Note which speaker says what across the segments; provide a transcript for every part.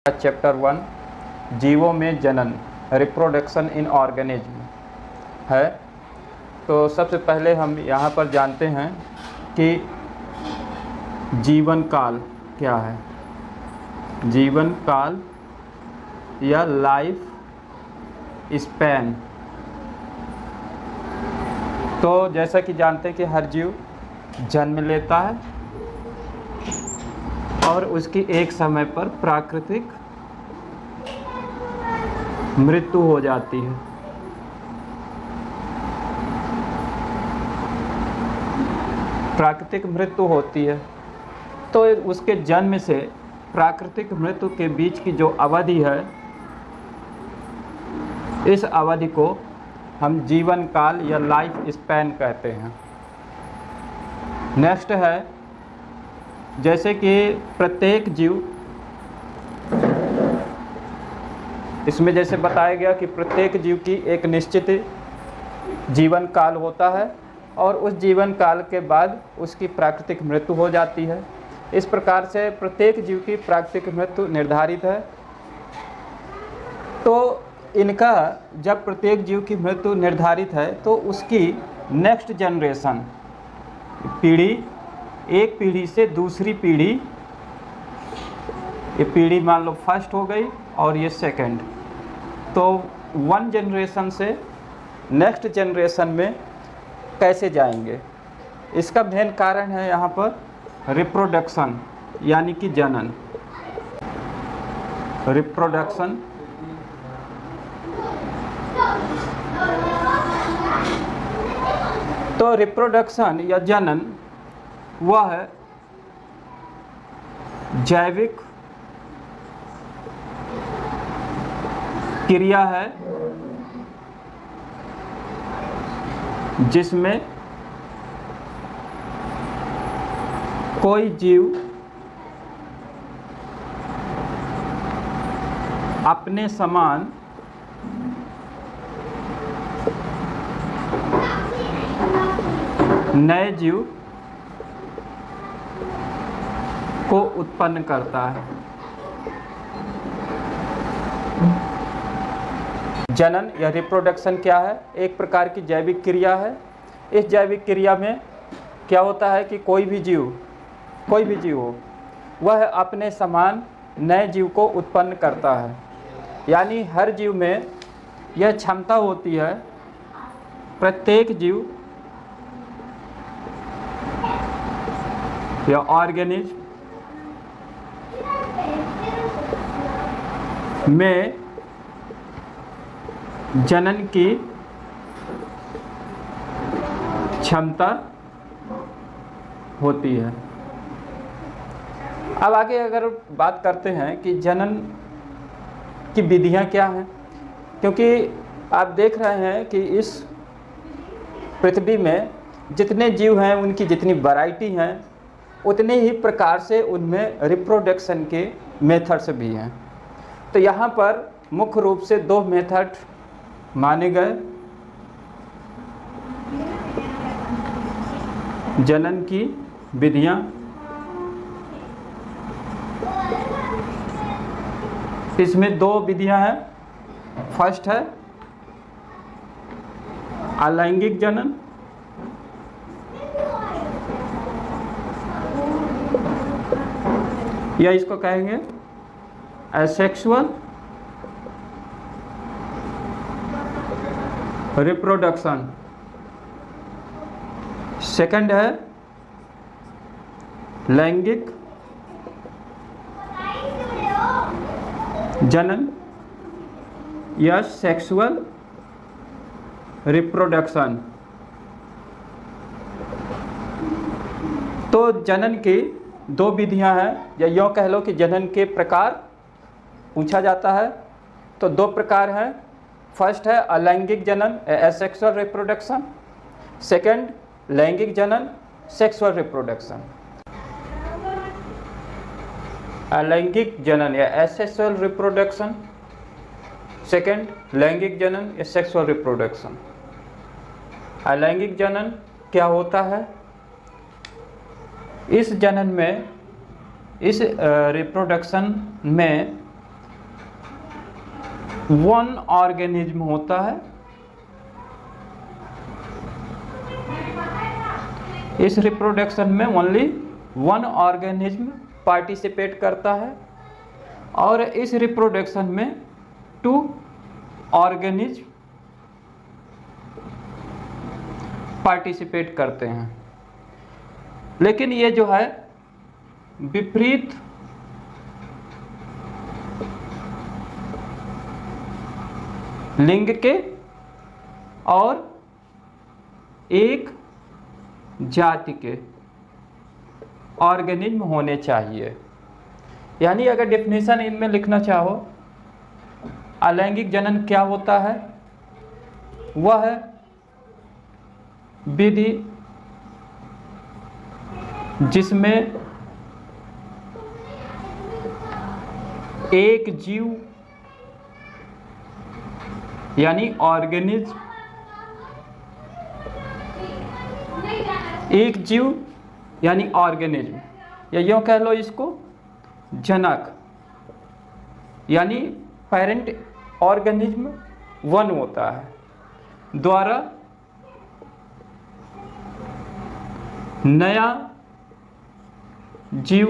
Speaker 1: Chapter 1 जीवों में जनन रिप्रोडक्शन इन ऑर्गेनिज्म है। तो सबसे पहले हम यहाँ पर जानते हैं कि जीवन काल क्या है। जीवन काल या लाइफ स्पैन। तो जैसा कि जानते हैं कि हर जीव जन्म लेता है और उसकी एक समय पर प्राकृतिक मृत्यु हो जाती है। प्राकृतिक मृत्यु होती है तो उसके जन्म से प्राकृतिक मृत्यु के बीच की जो अवधि है, इस अवधि को हम जीवन काल या लाइफ स्पैन कहते हैं। नेक्स्ट है, जैसे कि प्रत्येक जीव, इसमें जैसे बताया गया कि प्रत्येक जीव की एक निश्चित जीवन काल होता है और उस जीवन काल के बाद उसकी प्राकृतिक मृत्यु हो जाती है। इस प्रकार से प्रत्येक जीव की प्राकृतिक मृत्यु निर्धारित है। तो इनका जब प्रत्येक जीव की मृत्यु निर्धारित है तो उसकी नेक्स्ट जनरेशन पीढ़ी, एक पीढ़ी से दूसरी पीढ़ी, ये पीढ़ी मान लो फर्स्ट हो गई और ये सेकंड, तो वन जनरेशन से नेक्स्ट जनरेशन में कैसे जाएंगे, इसका मेन कारण है यहाँ पर रिप्रोडक्शन यानी कि जनन। रिप्रोडक्शन तो रिप्रोडक्शन या जनन वह है जैविक क्रिया है जिसमें कोई जीव अपने समान नए जीव को उत्पन्न करता है। जनन या रिप्रोडक्शन क्या है? एक प्रकार की जैविक क्रिया है। इस जैविक क्रिया में क्या होता है कि कोई भी जीव हो, वह अपने समान नए जीव को उत्पन्न करता है। यानी हर जीव में यह क्षमता होती है, प्रत्येक जीव या ऑर्गेनिज्म में जनन की क्षमता होती है। अब आगे अगर बात करते हैं कि जनन की विधियां क्या हैं, क्योंकि आप देख रहे हैं कि इस पृथ्वी में जितने जीव हैं उनकी जितनी वैरायटी हैं उतने ही प्रकार से उनमें रिप्रोडक्शन के मेथड्स भी हैं। तो यहाँ पर मुख्य रूप से दो मेथड माने गए जनन की विधियां। इसमें दो विधियां हैं। फर्स्ट है अलैंगिक जनन, या इसको कहेंगे एसेक्सुअल रिप्रोडक्शन। सेकंड है लैंगिक जनन या सेक्सुअल रिप्रोडक्शन। तो जनन की दो विधियां हैं, या यूँ कह लो कि जनन के प्रकार पूछा जाता है तो दो प्रकार हैं। फर्स्ट है अलैंगिक जनन एसेक्सुअल रिप्रोडक्शन, सेकंड लैंगिक जनन सेक्सुअल रिप्रोडक्शन। अलैंगिक जनन या एसेक्सुअल रिप्रोडक्शन, सेकंड लैंगिक जनन या सेक्सुअल रिप्रोडक्शन। अलैंगिक जनन क्या होता है? इस जनन में, इस रिप्रोडक्शन में वन ऑर्गेनिज्म होता है। इस रिप्रोडक्शन में ओनली वन ऑर्गेनिज्म पार्टिसिपेट करता है और इस रिप्रोडक्शन में 2 ऑर्गेनिज्म पार्टिसिपेट करते हैं। लेकिन ये जो है विपरीत लिंग के और एक जाति के ऑर्गेनिज्म होने चाहिए। यानी अगर डेफिनेशन इनमें लिखना चाहो, अलैंगिक जनन क्या होता है? वह है विधि जिसमें एक जीव यानी ऑर्गेनिज्म, एक जीव यानी ऑर्गेनिज्म, या यूँ कह लो इसको जनक, यानी पेरेंट ऑर्गेनिज्म वन होता है, द्वारा नया जीव,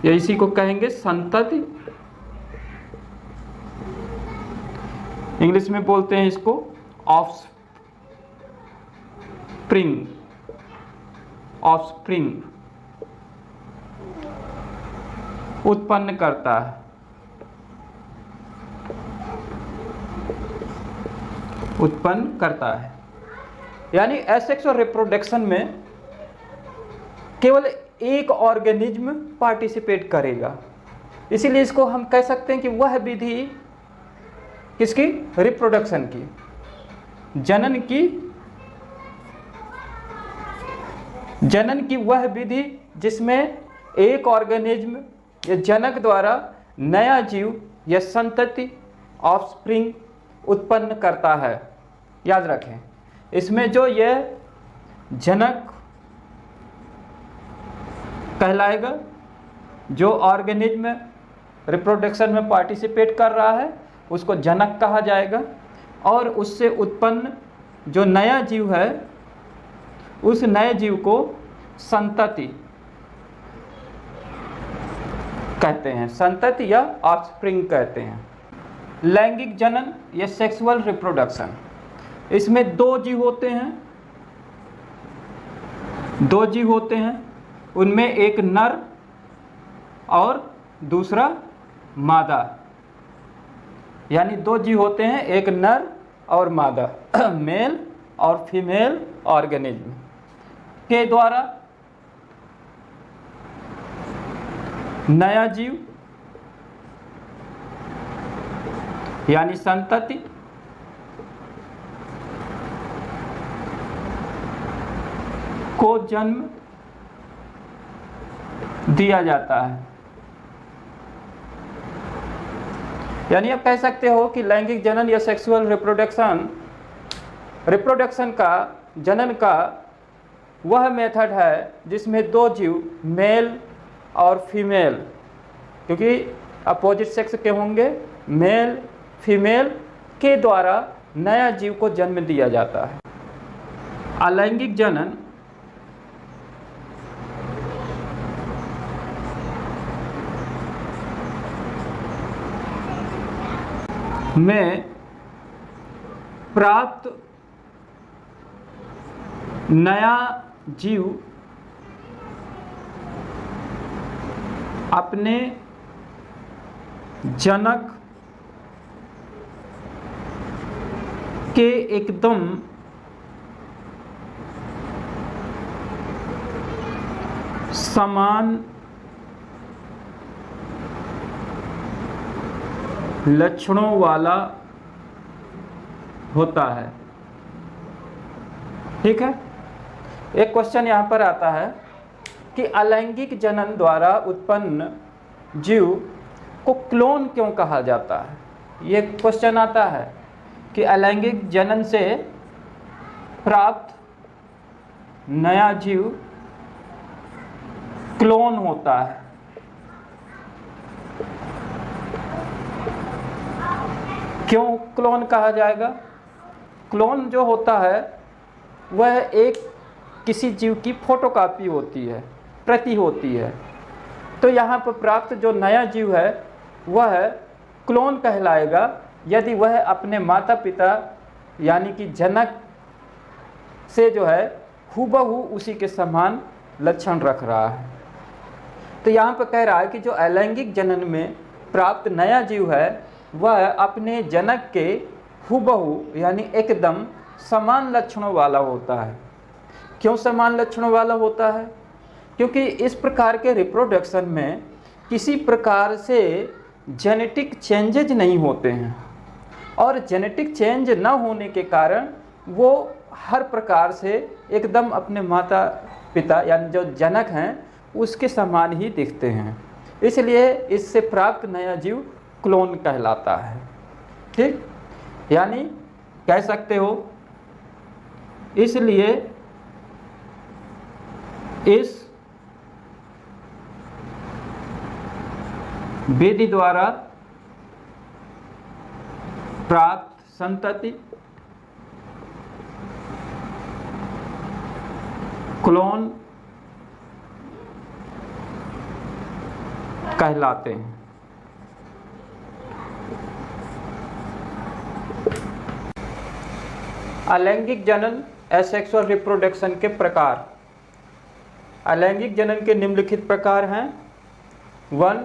Speaker 1: या इसी को कहेंगे संतति, इंग्लिश में बोलते हैं इसको ऑफस्प्रिंग उत्पन्न करता है। यानी एसेक्सुअल रिप्रोडक्शन में केवल एक ऑर्गेनिज्म पार्टिसिपेट करेगा। इसीलिए इसको हम कह सकते हैं कि वह विधि किसकी? रिप्रोडक्शन की, जनन की वह विधि जिसमें एक ऑर्गेनिज्म या जनक द्वारा नया जीव या संतति ऑफस्प्रिंग उत्पन्न करता है। याद रखें, इसमें जो यह जनक कहलाएगा, जो ऑर्गेनिज्म रिप्रोडक्शन में पार्टिसिपेट कर रहा है उसको जनक कहा जाएगा, और उससे उत्पन्न जो नया जीव है उस नए जीव को संतति कहते हैं, संतति या ऑफस्प्रिंग कहते हैं। लैंगिक जनन या सेक्सुअल रिप्रोडक्शन, इसमें 2 जीव होते हैं, उनमें एक नर और दूसरा मादा, यानी 2 जीव होते हैं, एक नर और मादा मेल और फीमेल ऑर्गेनिज्म के द्वारा नया जीव यानी संतति को जन्म दिया जाता है। यानी आप कह सकते हो कि लैंगिक जनन या सेक्सुअल रिप्रोडक्शन का जनन का वह मेथड है जिसमें 2 जीव मेल और फीमेल, क्योंकि अपोजिट सेक्स के होंगे, मेल फीमेल के द्वारा नया जीव को जन्म दिया जाता है। अलैंगिक जनन में प्राप्त नया जीव अपने जनक के एकदम समान लक्षणों वाला होता है। ठीक है, एक क्वेश्चन यहाँ पर आता है कि अलैंगिक जनन द्वारा उत्पन्न जीव को क्लोन क्यों कहा जाता है। ये क्वेश्चन आता है कि अलैंगिक जनन से प्राप्त नया जीव क्लोन होता है। क्यों क्लोन कहा जाएगा? क्लोन जो होता है वह एक किसी जीव की फोटोकॉपी होती है, प्रति होती है। तो यहाँ पर प्राप्त जो नया जीव है वह क्लोन कहलाएगा यदि वह अपने माता पिता यानी कि जनक से जो है हूबहू उसी के समान लक्षण रख रहा है। तो यहाँ पर कह रहा है कि जो अलैंगिक जनन में प्राप्त नया जीव है वह अपने जनक के हूबहू यानी एकदम समान लक्षणों वाला होता है। क्यों समान लक्षणों वाला होता है? क्योंकि इस प्रकार के रिप्रोडक्शन में किसी प्रकार से जेनेटिक चेंजेज नहीं होते हैं और जेनेटिक चेंज न होने के कारण वो हर प्रकार से एकदम अपने माता पिता यानी जो जनक हैं उसके समान ही दिखते हैं। इसलिए इससे प्राप्त नया जीव क्लोन कहलाता है। ठीक, यानी कह सकते हो इसलिए इस विधि द्वारा प्राप्त संतति क्लोन कहलाते हैं। अलैंगिक जनन एसेक्सुअल रिप्रोडक्शन के प्रकार। अलैंगिक जनन के निम्नलिखित प्रकार हैं। 1.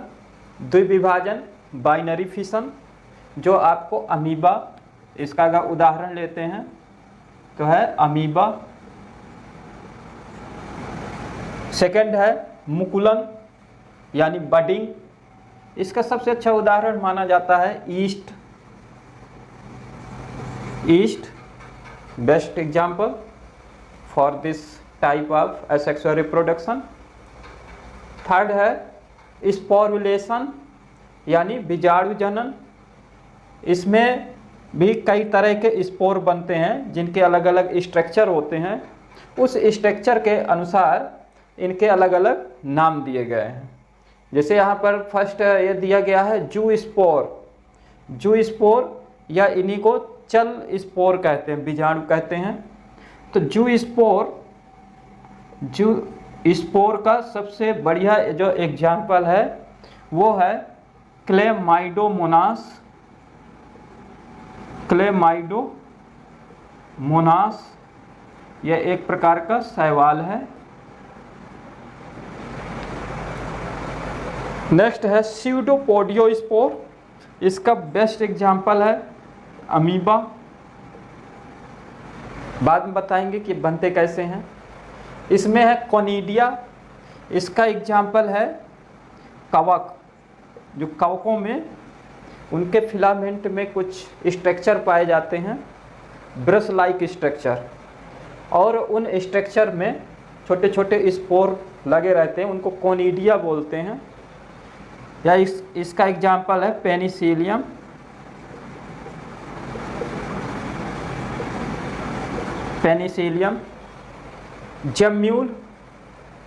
Speaker 1: द्विविभाजन बाइनरी फिशन, जो आपको अमीबा, इसका अगर उदाहरण लेते हैं तो है अमीबा। सेकंड है मुकुलन यानी बडिंग, इसका सबसे अच्छा उदाहरण माना जाता है east. Best example for this type of asexual reproduction. Third है स्पोरुलेशन यानी बीजाणु जनन, इसमें भी कई तरह के स्पोर बनते हैं जिनके अलग अलग स्ट्रक्चर होते हैं। उस स्ट्रक्चर के अनुसार इनके अलग अलग नाम दिए गए हैं। जैसे यहाँ पर फर्स्ट ये दिया गया है जू स्पोर या इन्हीं को चल स्पोर कहते हैं, बीजाणु कहते हैं। तो जू स्पोर का सबसे बढ़िया जो एग्जाम्पल है वो है क्लेमाइडोमोनास। यह एक प्रकार का शैवाल है। नेक्स्ट है स्यूडोपोडियोस्पोर, इसका बेस्ट एग्जाम्पल है अमीबा। बाद में बताएंगे कि बनते कैसे हैं। इसमें है कोनिडिया, इसका एग्जाम्पल है कवक, जो कवकों में उनके फिलामेंट में कुछ स्ट्रक्चर पाए जाते हैं, ब्रश लाइक स्ट्रक्चर, और उन स्ट्रक्चर में छोटे छोटे स्पोर लगे रहते हैं, उनको कोनिडिया बोलते हैं। या इसका एग्जाम्पल है पेनिसिलियम।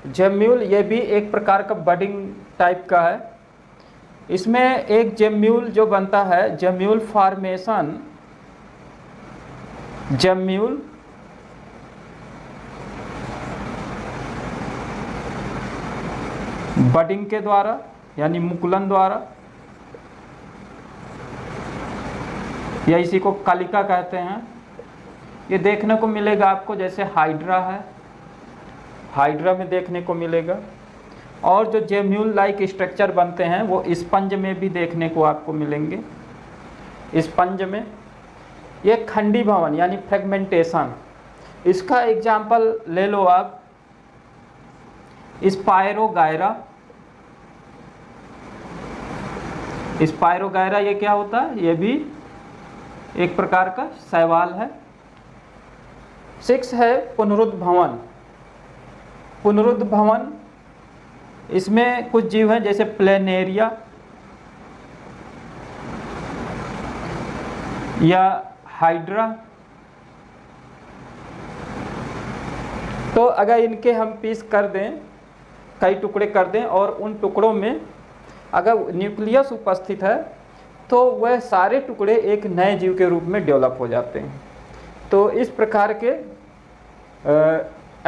Speaker 1: जेम्यूल ये भी एक प्रकार का बडिंग टाइप का है। इसमें एक जेम्यूल जो बनता है, जेम्यूल फॉर्मेशन, बडिंग के द्वारा यानी मुकुलन द्वारा, या इसी को कलिका कहते हैं। ये देखने को मिलेगा आपको, जैसे हाइड्रा है, हाइड्रा में देखने को मिलेगा। और जो जेम्यूल लाइक स्ट्रक्चर बनते हैं वो स्पंज में भी देखने को आपको मिलेंगे। स्पंज में ये खंडी भवन यानी फ्रेगमेंटेशन, इसका एग्जाम्पल ले लो आप स्पायरोगायरा। ये क्या होता है? ये भी एक प्रकार का शैवाल है। 6 है पुनरुद्ध भवन, इसमें कुछ जीव हैं जैसे प्लेनेरिया या हाइड्रा। तो अगर इनके हम पीस कर दें, कई टुकड़े कर दें, और उन टुकड़ों में अगर न्यूक्लियस उपस्थित है तो वह सारे टुकड़े एक नए जीव के रूप में डेवलप हो जाते हैं। तो इस प्रकार के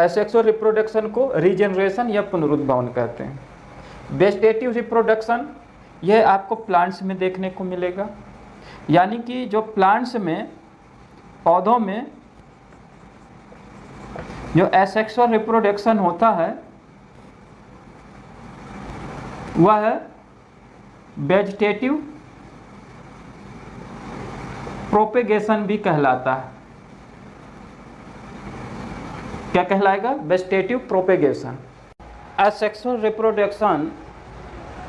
Speaker 1: एसेक्सुअल रिप्रोडक्शन को रीजनरेशन या पुनरुद्भवन कहते हैं। वेजिटेटिव रिप्रोडक्शन यह आपको प्लांट्स में देखने को मिलेगा, यानी कि जो प्लांट्स में, पौधों में जो एसेक्सुअल रिप्रोडक्शन होता है वह है वेजिटेटिव प्रोपेगेशन भी कहलाता है। क्या कहलाएगा? Vegetative propagation. एसेक्सुअल रिप्रोडक्शन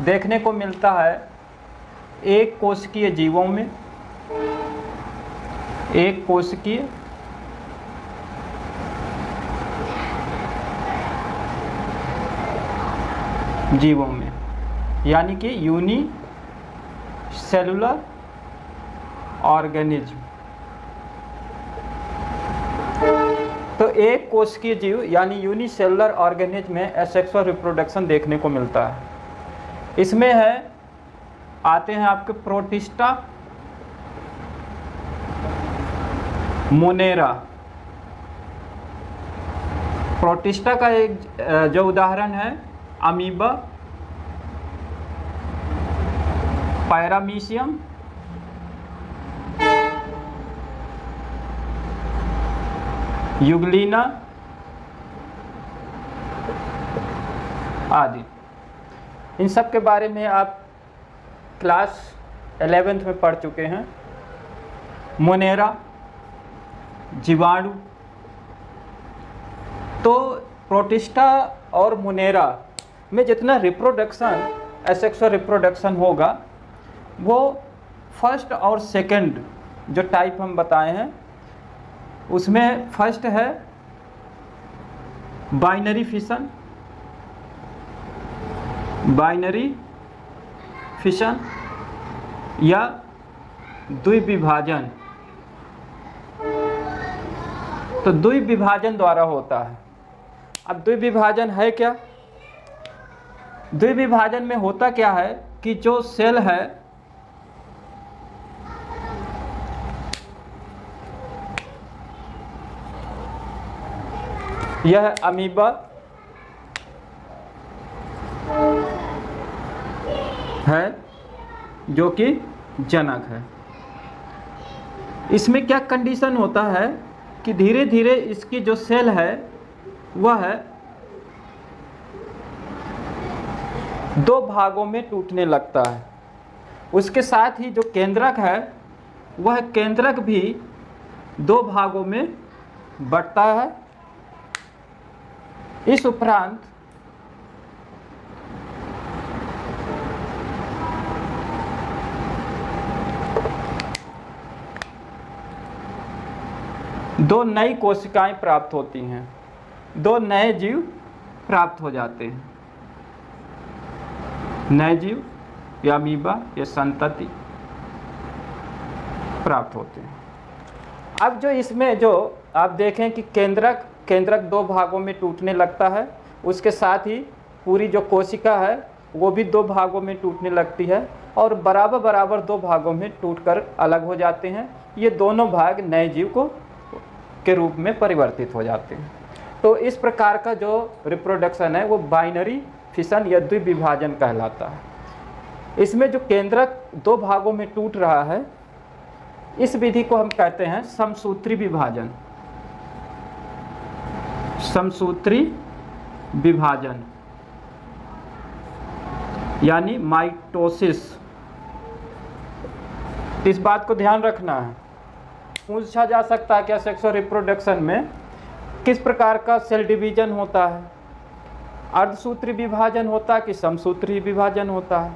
Speaker 1: देखने को मिलता है एक कोशिकीय जीवों में, एक कोशिकीय जीवों में, यानी कि यूनिसेलुलर ऑर्गेनिज्म। तो एक कोशिकीय जीव यानी यूनिसेलुलर ऑर्गेनिज्म में एसेक्सुअल रिप्रोडक्शन देखने को मिलता है। इसमें आते हैं आपके प्रोटिस्टा, मोनेरा। प्रोटिस्टा का एक जो उदाहरण है अमीबा, पैरामीशियम, युगलिना आदि। इन सब के बारे में आप क्लास 11th में पढ़ चुके हैं। मोनेरा, जीवाणु। तो प्रोटिस्टा और मोनेरा में जितना रिप्रोडक्शन, एसेक्सुअल रिप्रोडक्शन होगा वो फर्स्ट और सेकंड जो टाइप हम बताए हैं उसमें फर्स्ट है बाइनरी फिशन, बाइनरी फिशन या द्विविभाजन। तो द्विविभाजन द्वारा होता है। अब द्विविभाजन है क्या? द्विविभाजन में होता क्या है कि जो सेल है यह अमीबा है जो कि जनक है। इसमें क्या कंडीशन होता है कि धीरे धीरे इसकी जो सेल है वह दो भागों में टूटने लगता है। उसके साथ ही जो केंद्रक है वह केंद्रक भी दो भागों में बंटता है। इस उपरांत दो नई कोशिकाएं प्राप्त होती हैं, दो नए जीव प्राप्त हो जाते हैं। नए जीव या अमीबा या संतति प्राप्त होते हैं। अब जो इसमें जो आप देखें कि केंद्रक दो भागों में टूटने लगता है, उसके साथ ही पूरी जो कोशिका है वो भी दो भागों में टूटने लगती है और बराबर बराबर दो भागों में टूटकर अलग हो जाते हैं। ये दोनों भाग नए जीव के रूप में परिवर्तित हो जाते हैं। तो इस प्रकार का जो रिप्रोडक्शन है वो बाइनरी फिशन या द्विविभाजन कहलाता है। इसमें जो केंद्रक दो भागों में टूट रहा है इस विधि को हम कहते हैं समसूत्री विभाजन। समसूत्री विभाजन यानी माइटोसिस। इस बात को ध्यान रखना है। पूछा जा सकता है क्या सेक्सुअल रिप्रोडक्शन में किस प्रकार का सेल डिवीजन होता है, अर्धसूत्री विभाजन होता है कि समसूत्री विभाजन होता है?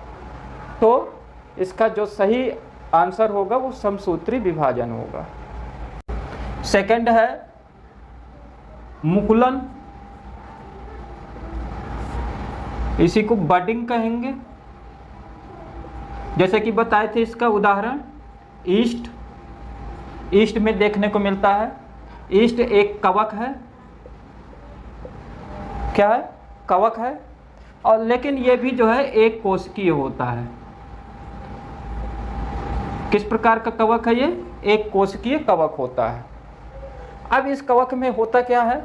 Speaker 1: तो इसका जो सही आंसर होगा वो समसूत्री विभाजन होगा। सेकंड है मुकुलन, इसी को बडिंग कहेंगे। जैसे कि बताए थे इसका उदाहरण ईस्ट में देखने को मिलता है। ईस्ट एक कवक है, क्या है? कवक है। और लेकिन ये भी जो है एक कोशिकीय होता है। किस प्रकार का कवक है ये? एक कोशिकीय कवक होता है। अब इस कवक में होता क्या है?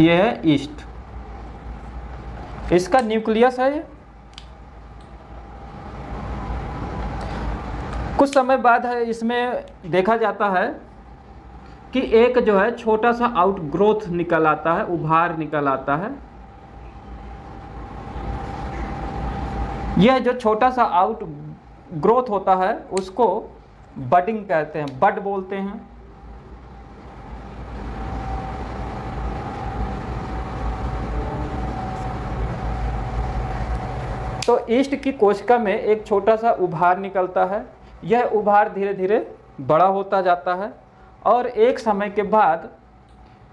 Speaker 1: ये है ईस्ट, इसका न्यूक्लियस है ये। कुछ समय बाद है इसमें देखा जाता है कि एक जो है छोटा सा आउटग्रोथ निकल आता है, उभार निकल आता है। यह जो छोटा सा आउट ग्रोथ होता है उसको बडिंग कहते हैं, बड बोलते हैं। तो ईस्ट की कोशिका में एक छोटा सा उभार निकलता है। यह उभार धीरे धीरे बड़ा होता जाता है और एक समय के बाद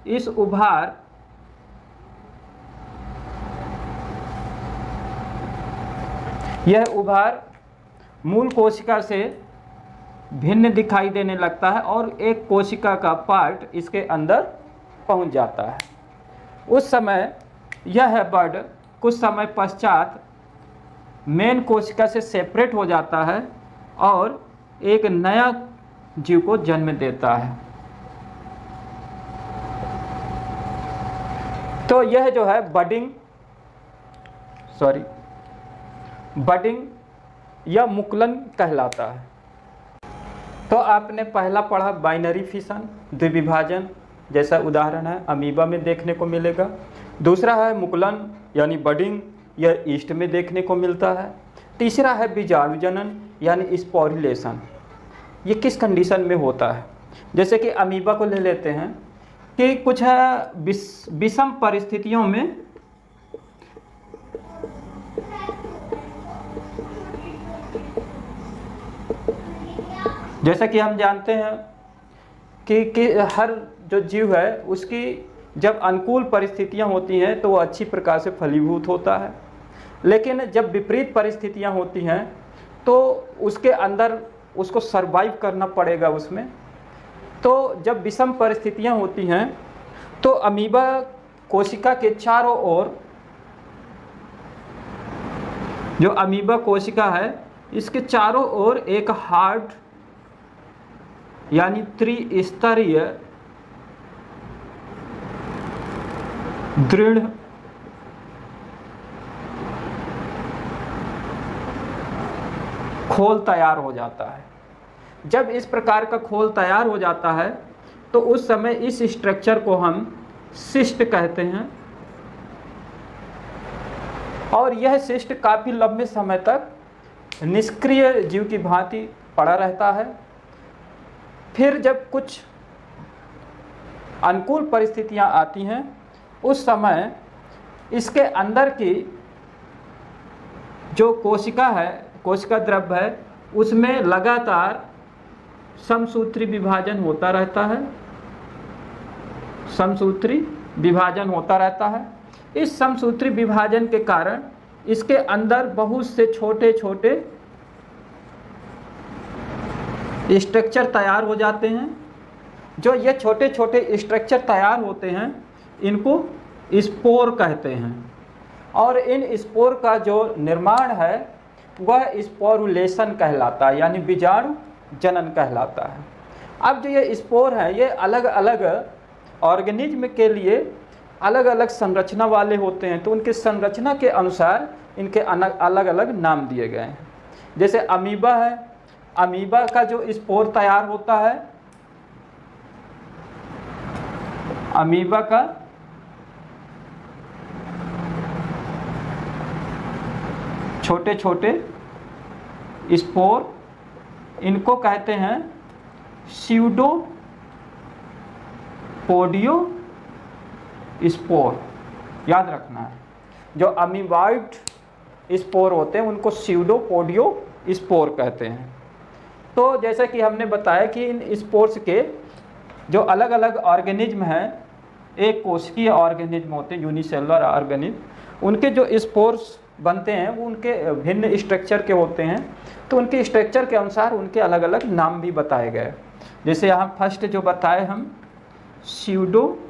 Speaker 1: इस उभार यह उभार मूल कोशिका से भिन्न दिखाई देने लगता है और एक कोशिका का पार्ट इसके अंदर पहुंच जाता है। उस समय यह बड कुछ समय पश्चात मेन कोशिका से सेपरेट हो जाता है और एक नया जीव को जन्म देता है। तो यह जो है बडिंग या मुकुलन कहलाता है। तो आपने पहला पढ़ा बाइनरी फिशन, द्विविभाजन, जैसा उदाहरण है अमीबा में देखने को मिलेगा। दूसरा है मुकुलन यानी बडिंग, यह ईस्ट में देखने को मिलता है। तीसरा है बीजाणु जनन यानी स्पोरिलेशन, ये किस कंडीशन में होता है? जैसे कि अमीबा को ले लेते हैं कि कुछ विषम परिस्थितियों में जैसा कि हम जानते हैं कि हर जो जीव है उसकी जब अनुकूल परिस्थितियां होती हैं तो वो अच्छी प्रकार से फलीभूत होता है, लेकिन जब विपरीत परिस्थितियां होती हैं तो उसके अंदर उसको सरवाइव करना पड़ेगा उसमें। तो जब विषम परिस्थितियां होती हैं तो अमीबा कोशिका के चारों ओर, जो अमीबा कोशिका है इसके चारों ओर एक हार्ड यानी त्रिस्तरीय दृढ़ खोल तैयार हो जाता है। जब इस प्रकार का खोल तैयार हो जाता है तो उस समय इस स्ट्रक्चर को हम सिस्ट कहते हैं और यह सिस्ट काफ़ी लंबे समय तक निष्क्रिय जीव की भांति पड़ा रहता है। फिर जब कुछ अनुकूल परिस्थितियां आती हैं उस समय इसके अंदर की जो कोशिका है, कोशिका द्रव्य है, उसमें लगातार समसूत्री विभाजन होता रहता है, समसूत्री विभाजन होता रहता है। इस समसूत्री विभाजन के कारण इसके अंदर बहुत से छोटे छोटे स्ट्रक्चर तैयार हो जाते हैं। जो ये छोटे छोटे स्ट्रक्चर तैयार होते हैं इनको स्पोर कहते हैं और इन स्पोर का जो निर्माण है वह स्पोरुलेशन कहलाता है यानी बीजाणु जनन कहलाता है। अब जो ये स्पोर हैं ये अलग अलग ऑर्गेनिज्म के लिए अलग अलग संरचना वाले होते हैं, तो उनके संरचना के अनुसार इनके अलग अलग नाम दिए गए हैं। जैसे अमीबा है, अमीबा का जो स्पोर तैयार होता है, अमीबा का छोटे छोटे स्पोर, इनको कहते हैं स्यूडोपोडियो स्पोर। याद रखना है, जो अमीबॉइड स्पोर होते हैं उनको स्यूडोपोडियो स्पोर कहते हैं। तो जैसा कि हमने बताया कि इन स्पोर्स के जो अलग अलग ऑर्गेनिज्म हैं, एक कोशिकीय ऑर्गेनिज्म होते हैं यूनिसेलुलर ऑर्गेनिज्म, उनके जो स्पोर्स बनते हैं वो उनके भिन्न स्ट्रक्चर के होते हैं, तो उनके स्ट्रक्चर के अनुसार उनके अलग अलग नाम भी बताए गए। जैसे यहाँ फर्स्ट जो बताए हम स्यूडोपोडियोस्पोर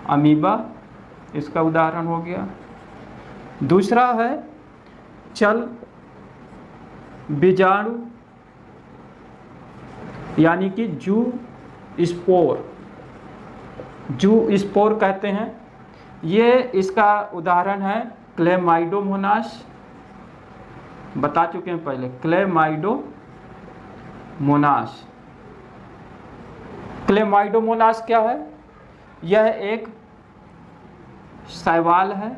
Speaker 1: अमीबा, इसका उदाहरण हो गया। दूसरा है चल बीजाणु यानी कि जू स्पोर, जू स्पोर कहते हैं। ये इसका उदाहरण है क्लेमाइडोमोनास, बता चुके हैं पहले, क्लेमाइडोमोनास। क्लेमाइडोमोनास क्या है? यह एक शैवाल है।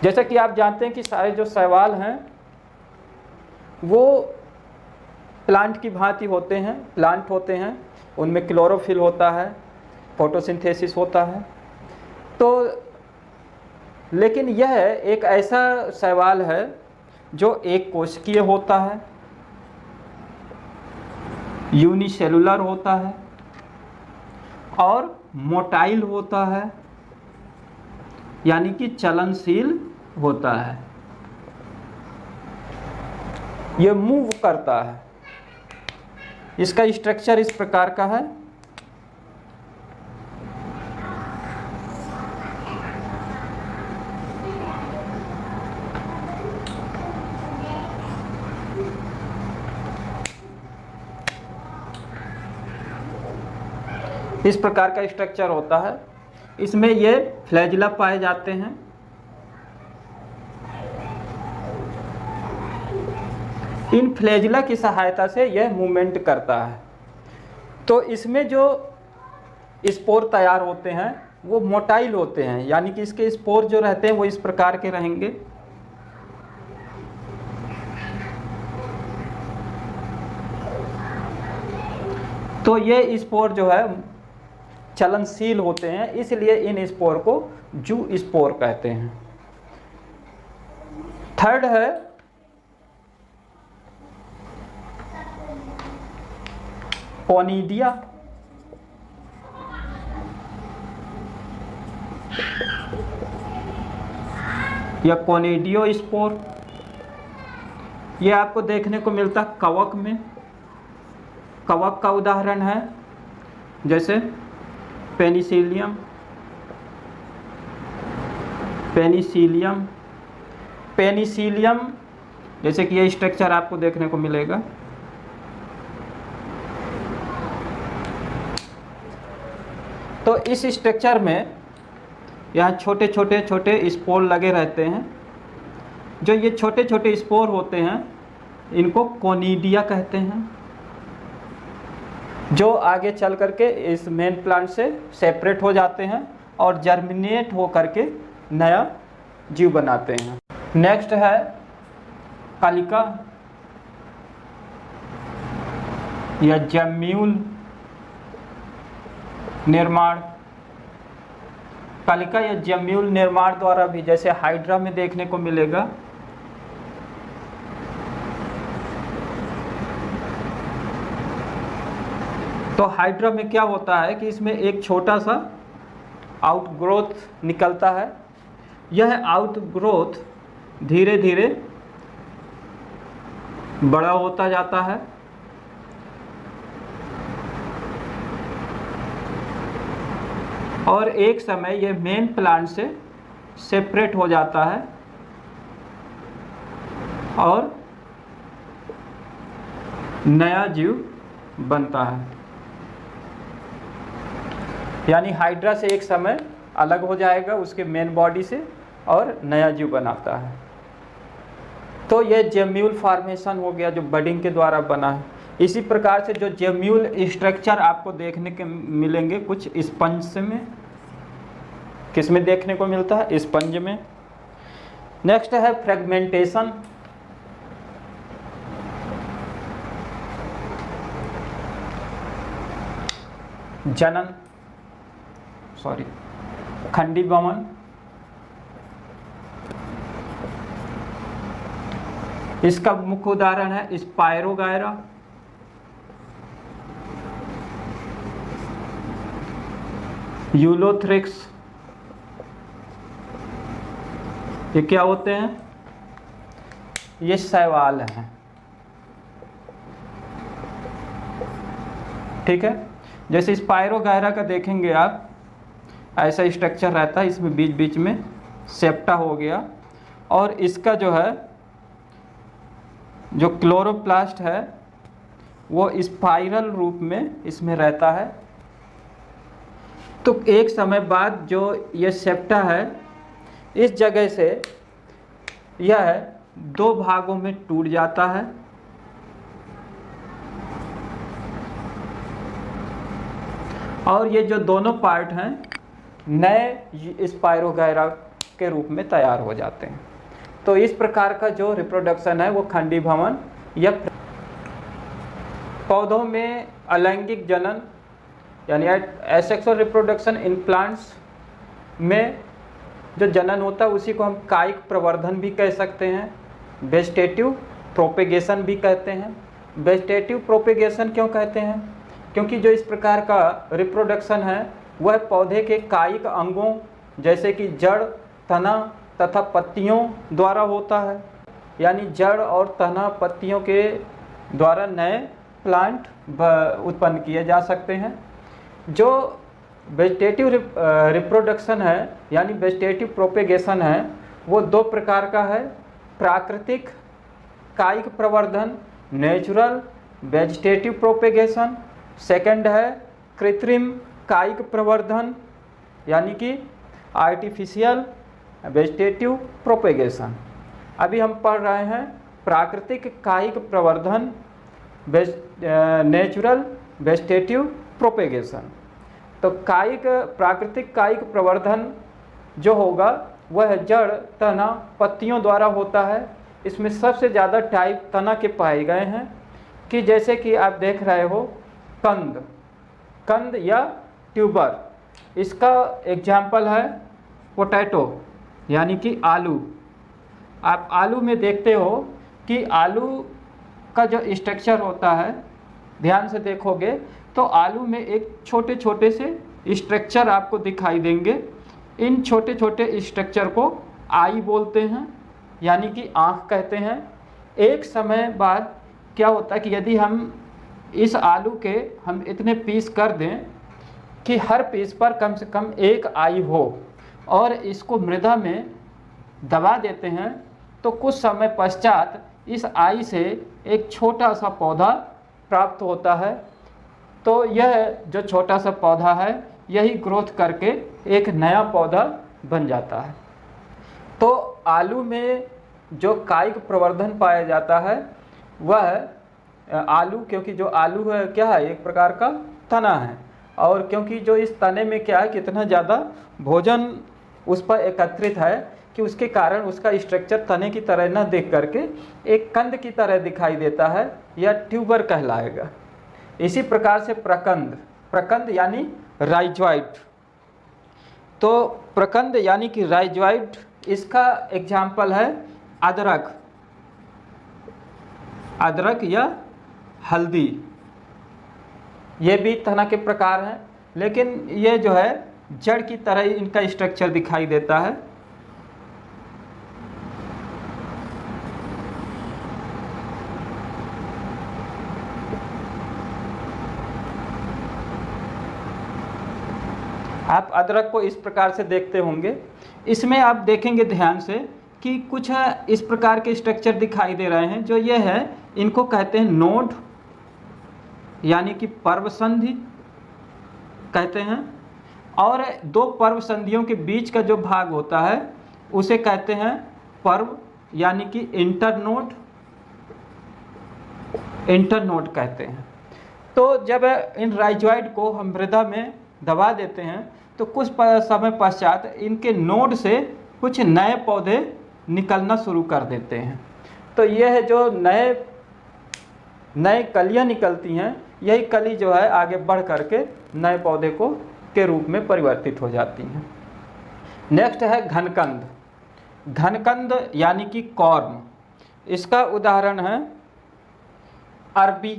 Speaker 1: जैसा कि आप जानते हैं कि सारे जो शैवाल हैं वो प्लांट की भांति होते हैं, प्लांट होते हैं, उनमें क्लोरोफिल होता है, फोटोसिंथेसिस होता है। तो लेकिन यह एक ऐसा शैवाल है जो एक कोशिकीय होता है, यूनिसेलुलर होता है और मोटाइल होता है, यानी कि चलनशील होता है। यह मूव करता है। इसका स्ट्रक्चर इस प्रकार का है। इस प्रकार का स्ट्रक्चर होता है। इसमें ये फ्लैजिला पाए जाते हैं। इन फ्लैजिला की सहायता से यह मूवमेंट करता है। तो इसमें जो स्पोर तैयार होते हैं वो मोटाइल होते हैं, यानी कि इसके स्पोर जो रहते हैं वो इस प्रकार के रहेंगे। तो ये स्पोर जो है चलनशील होते हैं, इसलिए इन स्पोर को जू स्पोर कहते हैं। थर्ड है कोनिडिया। या कोनिडियो स्पोर, ये आपको देखने को मिलता है कवक में। कवक का उदाहरण है जैसे पेनिसिलियम, पेनिसिलियम, पेनिसिलियम, जैसे कि ये स्ट्रक्चर आपको देखने को मिलेगा। तो इस स्ट्रक्चर में यहाँ छोटे छोटे स्पोर लगे रहते हैं। जो ये छोटे छोटे स्पोर होते हैं इनको कोनिडिया कहते हैं, जो आगे चल करके इस मेन प्लांट से सेपरेट हो जाते हैं और जर्मिनेट हो करके नया जीव बनाते हैं। नेक्स्ट है कलिका या जम्यूल निर्माण। कलिका या जम्यूल निर्माण द्वारा भी जैसे हाइड्रा में देखने को मिलेगा। तो हाइड्रा में क्या होता है कि इसमें एक छोटा सा आउटग्रोथ निकलता है। यह आउटग्रोथ धीरे धीरे बड़ा होता जाता है और एक समय यह मेन प्लांट से सेपरेट हो जाता है और नया जीव बनता है। यानी हाइड्रा से एक समय अलग हो जाएगा उसके मेन बॉडी से और नया जीव बनाता है। तो यह जेम्यूल फॉर्मेशन हो गया जो बडिंग के द्वारा बना है। इसी प्रकार से जो जेम्यूल स्ट्रक्चर आपको देखने के मिलेंगे कुछ स्पंज में, किस में देखने को मिलता है? स्पंज में। नेक्स्ट है फ्रेगमेंटेशन। जनन, खंडीभवन। इसका मुख्य उदाहरण है स्पायरोगायरा, यूलोथ्रिक्स। ये क्या होते हैं? ये शैवाल हैं। ठीक है, जैसे स्पायरोगायरा का देखेंगे आप, ऐसा स्ट्रक्चर रहता है, इसमें बीच बीच में सेप्टा हो गया, और इसका जो है जो क्लोरोप्लास्ट है वो स्पाइरल रूप में इसमें रहता है। तो एक समय बाद जो ये सेप्टा है इस जगह से यह 2 भागों में टूट जाता है, और ये जो दोनों पार्ट हैं नए स्पाइरोगायरा के रूप में तैयार हो जाते हैं। तो इस प्रकार का जो रिप्रोडक्शन है वो खंडीभवन या पौधों में अलैंगिक जनन यानी एसेक्सुअल रिप्रोडक्शन इन प्लांट्स में जो जनन होता है उसी को हम कायिक प्रवर्धन भी कह सकते हैं, वेजिटेटिव प्रोपेगेशन भी कहते हैं। वेजिटेटिव प्रोपेगेशन क्यों कहते हैं? क्योंकि जो इस प्रकार का रिप्रोडक्शन है वह पौधे के कायिक अंगों जैसे कि जड़, तना तथा पत्तियों द्वारा होता है, यानी जड़ और तना पत्तियों के द्वारा नए प्लांट उत्पन्न किए जा सकते हैं। जो वेजिटेटिव रिप्रोडक्शन है यानी वेजिटेटिव प्रोपेगेशन है वो 2 प्रकार का है, प्राकृतिक कायिक प्रवर्धन नेचुरल वेजिटेटिव प्रोपेगेशन, सेकंड है कृत्रिम कायिक प्रवर्धन यानी कि आर्टिफिशियल वेजिटेटिव प्रोपेगेशन। अभी हम पढ़ रहे हैं प्राकृतिक कायिक प्रवर्धन नेचुरल वेजिटेटिव प्रोपेगेशन। तो प्राकृतिक कायिक प्रवर्धन जो होगा वह जड़, तना, पत्तियों द्वारा होता है। इसमें सबसे ज़्यादा टाइप तना के पाए गए हैं कि जैसे कि आप देख रहे हो कंद या ट्यूबर, इसका एग्जाम्पल है पोटैटो यानी कि आलू। आप आलू में देखते हो कि आलू का जो स्ट्रक्चर होता है ध्यान से देखोगे तो आलू में एक छोटे छोटे से स्ट्रक्चर आपको दिखाई देंगे। इन छोटे छोटे स्ट्रक्चर को आई बोलते हैं यानी कि आँख कहते हैं। एक समय बाद क्या होता है कि यदि हम इस आलू के हम इतने पीस कर दें कि हर पीस पर कम से कम एक आई हो और इसको मृदा में दबा देते हैं तो कुछ समय पश्चात इस आई से एक छोटा सा पौधा प्राप्त होता है। तो यह जो छोटा सा पौधा है यही ग्रोथ करके एक नया पौधा बन जाता है। तो आलू में जो कायिक प्रवर्धन पाया जाता है वह आलू, क्योंकि जो आलू है क्या है एक प्रकार का तना है, और क्योंकि जो इस तने में क्या है कितना ज़्यादा भोजन उस पर एकत्रित है कि उसके कारण उसका स्ट्रक्चर तने की तरह न देख करके एक कंद की तरह दिखाई देता है या ट्यूबर कहलाएगा। इसी प्रकार से प्रकंद यानी राइजॉइड। तो प्रकंद यानी कि राइजॉइड, इसका एग्जाम्पल है अदरक या हल्दी। ये भी तना के प्रकार हैं, लेकिन ये जो है जड़ की तरह ही इनका स्ट्रक्चर दिखाई देता है। आप अदरक को इस प्रकार से देखते होंगे। इसमें आप देखेंगे ध्यान से कि कुछ इस प्रकार के स्ट्रक्चर दिखाई दे रहे हैं। जो ये है इनको कहते हैं नोड यानी कि पर्व संधि कहते हैं, और 2 पर्व संधियों के बीच का जो भाग होता है उसे कहते हैं पर्व यानी कि इंटरनोड कहते हैं। तो जब इन राइजॉइड को हम मृदा में दबा देते हैं तो कुछ समय पश्चात इनके नोड से कुछ नए पौधे निकलना शुरू कर देते हैं। तो यह है जो नए कलियां निकलती हैं, यही कली जो है आगे बढ़ करके नए पौधे के रूप में परिवर्तित हो जाती हैं। नेक्स्ट है घनकंद यानी कि कॉर्म। इसका उदाहरण है अरबी,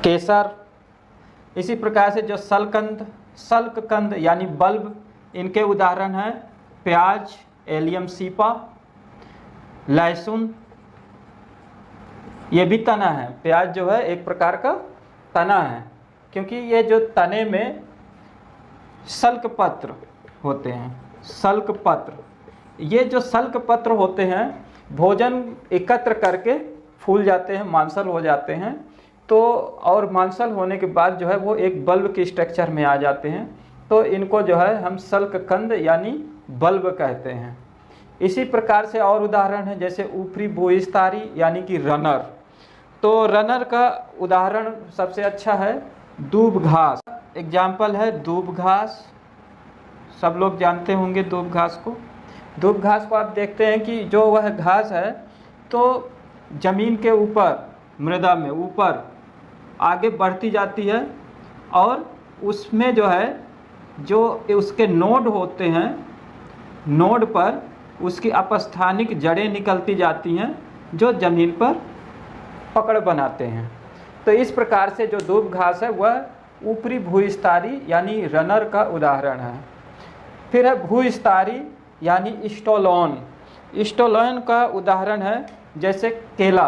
Speaker 1: केसर। इसी प्रकार से जो सल्ककंद यानी बल्ब, इनके उदाहरण हैं प्याज, एलियम सीपा, लहसुन, ये भी तना है, प्याज जो है एक प्रकार का तना है, क्योंकि ये जो तने में सल्क पत्र होते हैं, सल्क पत्र, ये जो सल्क पत्र होते हैं भोजन एकत्र करके फूल जाते हैं, मांसल हो जाते हैं, तो और मांसल होने के बाद जो है वो एक बल्ब के स्ट्रक्चर में आ जाते हैं, तो इनको जो है हम सल्क कंद यानी बल्ब कहते हैं। इसी प्रकार से और उदाहरण है जैसे ऊपरी भूविस्तारी यानी कि रनर। तो रनर का उदाहरण सबसे अच्छा है दूब घास, एग्जाम्पल है दूब घास, सब लोग जानते होंगे दूब घास को। दूब घास को आप देखते हैं कि जो वह घास है तो ज़मीन के ऊपर, मृदा में ऊपर आगे बढ़ती जाती है, और उसमें जो है जो उसके नोड होते हैं, नोड पर उसकी अपस्थानिक जड़ें निकलती जाती हैं जो ज़मीन पर पकड़ बनाते हैं। तो इस प्रकार से जो दूब घास है वह ऊपरी भूविस्तारी यानी रनर का उदाहरण है। फिर है भूविस्तारी यानी स्टोलोन। स्टोलोन का उदाहरण है जैसे केला।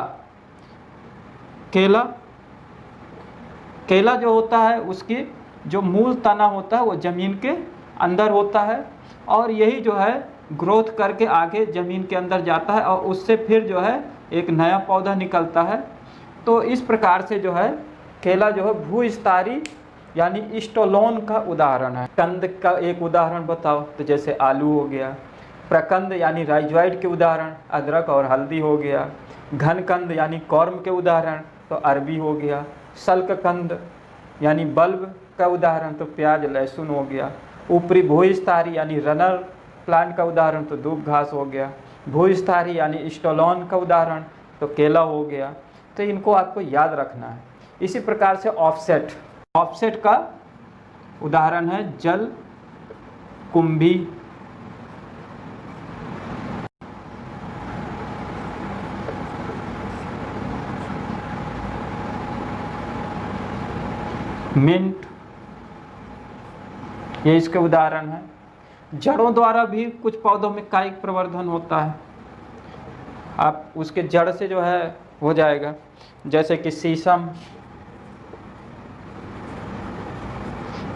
Speaker 1: केला केला जो होता है उसकी जो मूल तना होता है वो ज़मीन के अंदर होता है, और यही जो है ग्रोथ करके आगे ज़मीन के अंदर जाता है और उससे फिर जो है एक नया पौधा निकलता है। तो इस प्रकार से जो है केला जो है भूविस्तारी यानी स्टोलोन का उदाहरण है। कंद का एक उदाहरण बताओ, तो जैसे आलू हो गया। प्रकंद यानी राइजोइड के उदाहरण अदरक और हल्दी हो गया। घन कंद यानी कॉर्म के उदाहरण तो अरबी हो गया। सल्क कंद यानी बल्ब का उदाहरण तो प्याज लहसुन हो गया। ऊपरी भूविस्तारी यानी रनर प्लांट का उदाहरण तो दूब घास हो गया। भूविस्तारी यानी स्टोलोन का उदाहरण तो केला हो गया। तो इनको आपको याद रखना है। इसी प्रकार से ऑफसेट, ऑफसेट का उदाहरण है जल कुंभी। मिंट, ये इसके उदाहरण है। जड़ों द्वारा भी कुछ पौधों में कायिक प्रवर्धन होता है, आप उसके जड़ से जो है हो जाएगा, जैसे कि शीशम,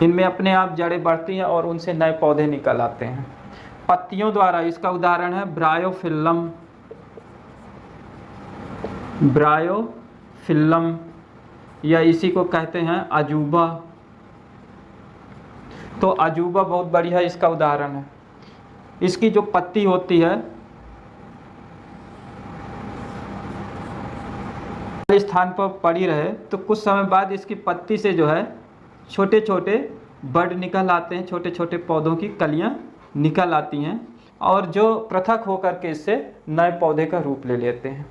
Speaker 1: इनमें अपने आप जड़ें बढ़ती हैं और उनसे नए पौधे निकल आते हैं। पत्तियों द्वारा, इसका उदाहरण है ब्रायोफिल्लम। ब्रायोफिल्लम या इसी को कहते हैं अजूबा। तो अजूबा बहुत बढ़िया इसका उदाहरण है। इसकी जो पत्ती होती है स्थान पर पड़ी रहे तो कुछ समय बाद इसकी पत्ती से जो है छोटे छोटे बड निकल आते हैं, छोटे छोटे पौधों की कलियां निकल आती हैं और जो पृथक होकर के इससे नए पौधे का रूप ले लेते हैं।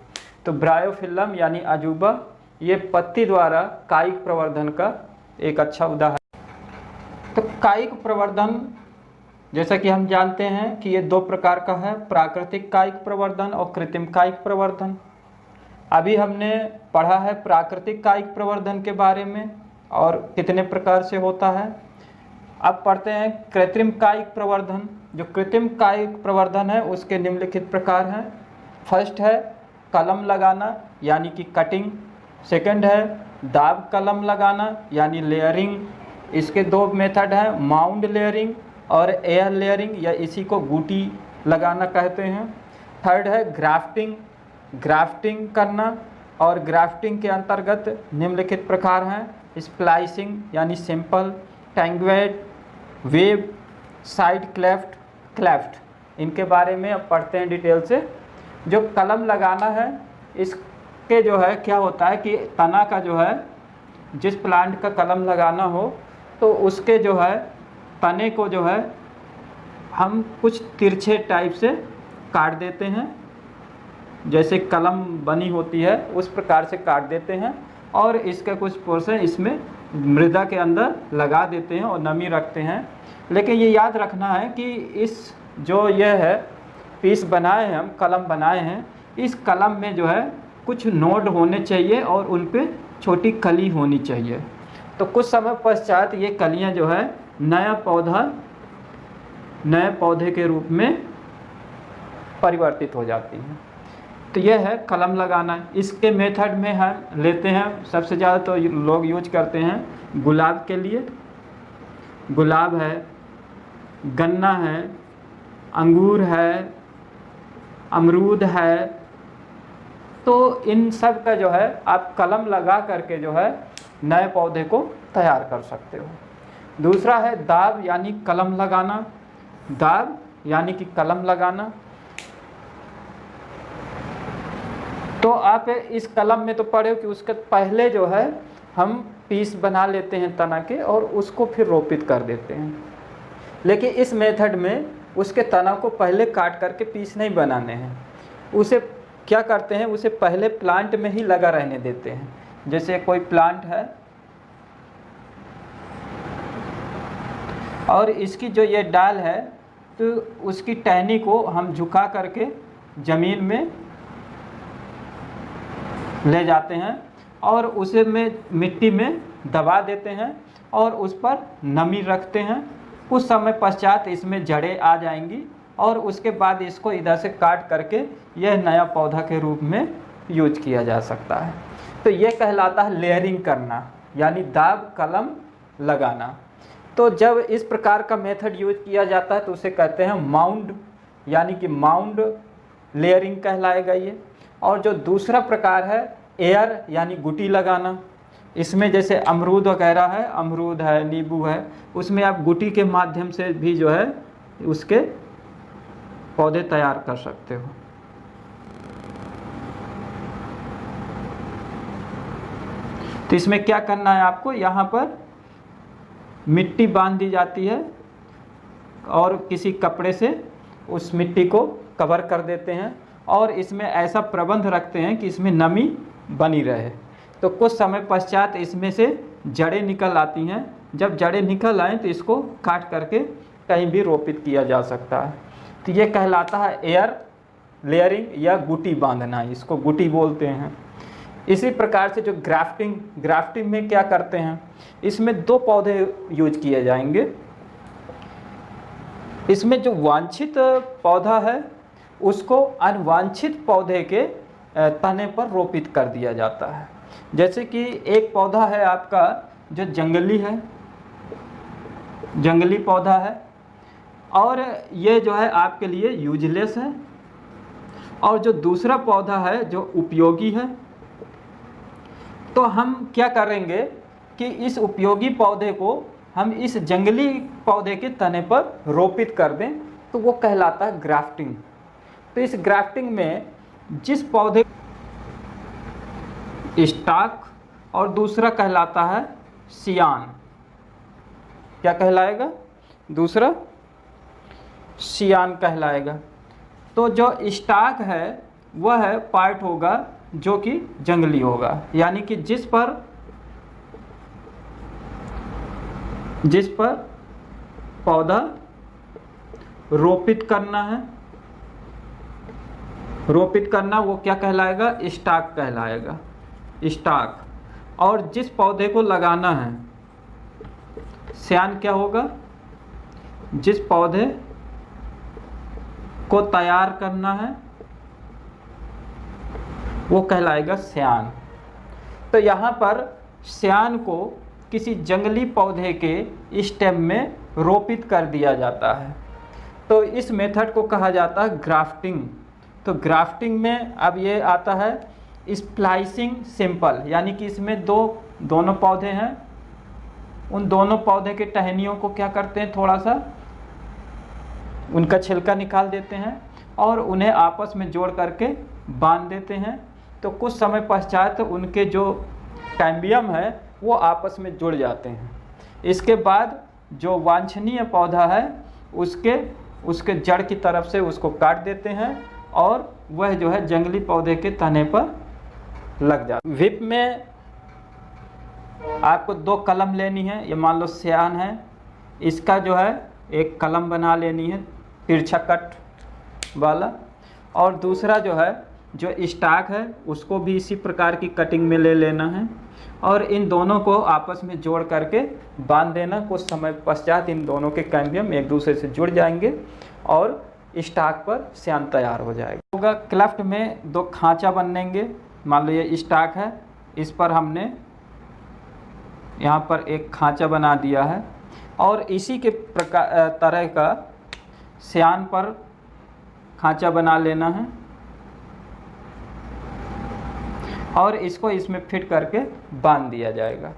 Speaker 1: तो ब्रायोफिल्लम यानी अजूबा ये पत्ती द्वारा कायिक प्रवर्धन का एक अच्छा उदाहरण। तो कायिक प्रवर्धन जैसा कि हम जानते हैं कि ये दो प्रकार का है, प्राकृतिक कायिक प्रवर्धन और कृत्रिम कायिक प्रवर्धन। अभी हमने पढ़ा है प्राकृतिक कायिक प्रवर्धन के बारे में और कितने प्रकार से होता है। अब पढ़ते हैं कृत्रिम कायिक प्रवर्धन। जो कृत्रिम कायिक प्रवर्धन है उसके निम्नलिखित प्रकार हैं। फर्स्ट है कलम लगाना यानी कि कटिंग। सेकंड है दाब कलम लगाना यानी लेयरिंग। इसके दो मेथड हैं, माउंड लेयरिंग और एयर लेयरिंग, या इसी को बूटी लगाना कहते हैं। थर्ड है ग्राफ्टिंग, ग्राफ्टिंग करना, और ग्राफ्टिंग के अंतर्गत निम्नलिखित प्रकार हैं स्प्लाइसिंग यानी सिंपल, टैंगवेट, वेब, साइड क्लेफ्ट, क्लेफ्ट। इनके बारे में अब पढ़ते हैं डिटेल से। जो कलम लगाना है इसके जो है क्या होता है कि तना का जो है जिस प्लांट का कलम लगाना हो तो उसके जो है तने को जो है हम कुछ तिरछे टाइप से काट देते हैं, जैसे कलम बनी होती है उस प्रकार से काट देते हैं और इसका कुछ पोर्शन इसमें मृदा के अंदर लगा देते हैं और नमी रखते हैं। लेकिन ये याद रखना है कि इस जो ये है पीस बनाए हैं, हम कलम बनाए हैं, इस कलम में जो है कुछ नोड होने चाहिए और उन पे छोटी कली होनी चाहिए। तो कुछ समय पश्चात ये कलियां जो है नए पौधे के रूप में परिवर्तित हो जाती हैं। तो यह है कलम लगाना। इसके मेथड में हम लेते हैं सबसे ज़्यादा तो लोग यूज करते हैं गुलाब के लिए। गुलाब है, गन्ना है, अंगूर है, अमरूद है। तो इन सब का जो है आप कलम लगा करके जो है नए पौधे को तैयार कर सकते हो। दूसरा है दाब यानी कलम लगाना। दाब यानी कि कलम लगाना। तो आप इस कलम में तो पढ़े हो कि उसके पहले जो है हम पीस बना लेते हैं तना के और उसको फिर रोपित कर देते हैं। लेकिन इस मेथड में उसके तना को पहले काट करके पीस नहीं बनाने हैं। उसे क्या करते हैं, उसे पहले प्लांट में ही लगा रहने देते हैं। जैसे कोई प्लांट है और इसकी जो ये डाल है तो उसकी टहनी को हम झुका करके ज़मीन में ले जाते हैं और उसे में मिट्टी में दबा देते हैं और उस पर नमी रखते हैं। कुछ समय पश्चात इसमें जड़ें आ जाएंगी और उसके बाद इसको इधर से काट करके यह नया पौधा के रूप में यूज किया जा सकता है। तो यह कहलाता है लेयरिंग करना यानी दाब कलम लगाना। तो जब इस प्रकार का मेथड यूज किया जाता है तो उसे कहते हैं माउंड यानी कि माउंड लेयरिंग कहलाएगा ये। और जो दूसरा प्रकार है एयर यानी गुटी लगाना। इसमें जैसे अमरूद वगैरह है, अमरूद है, नींबू है, उसमें आप गुटी के माध्यम से भी जो है उसके पौधे तैयार कर सकते हो। तो इसमें क्या करना है आपको, यहाँ पर मिट्टी बांध दी जाती है और किसी कपड़े से उस मिट्टी को कवर कर देते हैं और इसमें ऐसा प्रबंध रखते हैं कि इसमें नमी बनी रहे। तो कुछ समय पश्चात इसमें से जड़ें निकल आती हैं। जब जड़ें निकल आएँ तो इसको काट करके कहीं भी रोपित किया जा सकता है। तो ये कहलाता है एयर लेयरिंग या गुटी बांधना, इसको गुटी बोलते हैं। इसी प्रकार से जो ग्राफ्टिंग में क्या करते हैं, इसमें दो पौधे यूज किए जाएंगे। इसमें जो वांछित पौधा है उसको अनवांछित पौधे के तने पर रोपित कर दिया जाता है। जैसे कि एक पौधा है आपका जो जंगली पौधा है और ये जो है आपके लिए यूजलेस है। और जो दूसरा पौधा है जो उपयोगी है, तो हम क्या करेंगे कि इस उपयोगी पौधे को हम इस जंगली पौधे के तने पर रोपित कर दें, तो वो कहलाता है ग्राफ्टिंग। तो इस ग्राफ्टिंग में जिस पौधे स्टॉक और दूसरा कहलाता है सियान। क्या कहलाएगा? दूसरा सियान कहलाएगा। तो जो स्टॉक है वह है पार्ट होगा जो कि जंगली होगा, यानी कि जिस पर पौधा रोपित करना है, रोपित करना वो क्या कहलाएगा? स्टॉक कहलाएगा, स्टॉक। और जिस पौधे को लगाना है सियान क्या होगा? जिस पौधे को तैयार करना है वो कहलाएगा सियान। तो यहाँ पर सियान को किसी जंगली पौधे के स्टेम में रोपित कर दिया जाता है। तो इस मेथड को कहा जाता है ग्राफ्टिंग। तो ग्राफ्टिंग में अब ये आता है स्प्लाइसिंग सिंपल, यानी कि इसमें दोनों पौधे हैं, उन दोनों पौधे के टहनियों को क्या करते हैं, थोड़ा सा उनका छिलका निकाल देते हैं और उन्हें आपस में जोड़ करके बांध देते हैं। तो कुछ समय पश्चात उनके जो कैम्बियम है वो आपस में जुड़ जाते हैं। इसके बाद जो वांछनीय पौधा है उसके जड़ की तरफ से उसको काट देते हैं और वह जो है जंगली पौधे के तने पर लग जाता है। विप में आपको दो कलम लेनी है। ये मान लो सियान है, इसका जो है एक कलम बना लेनी है तिरछा कट वाला, और दूसरा जो है जो स्टॉक है उसको भी इसी प्रकार की कटिंग में ले लेना है और इन दोनों को आपस में जोड़ करके बांध देना। कुछ समय पश्चात इन दोनों के कैम्बियम एक दूसरे से जुड़ जाएंगे और स्टॉक पर स्यान तैयार हो जाएगा। होगा क्लेफ्ट में 2 खांचा बनेंगे। मान लो ये स्टॉक है, इस पर हमने यहाँ पर एक खांचा बना दिया है और इसी के तरह का स्यान पर खांचा बना लेना है और इसको इसमें फिट करके बांध दिया जाएगा।